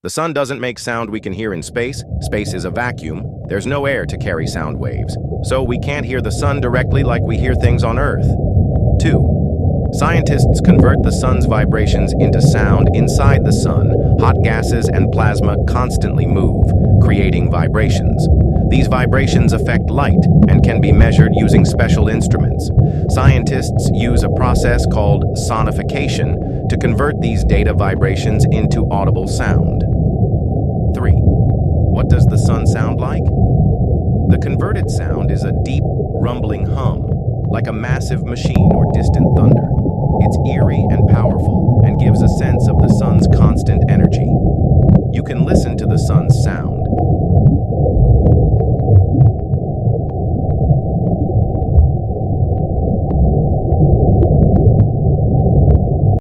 The sun doesn't make sound we can hear in space. Space is a vacuum. There's no air to carry sound waves. So we can't hear the sun directly like we hear things on Earth. 2. Scientists convert the sun's vibrations into sound inside the sun. Hot gases and plasma constantly move, creating vibrations. These vibrations affect light and can be measured using special instruments. Scientists use a process called sonification to convert these data vibrations into audible sound. 3. What does the sun sound like? The converted sound is a deep, rumbling hum, like a massive machine or distant thunder. It's eerie and powerful and gives a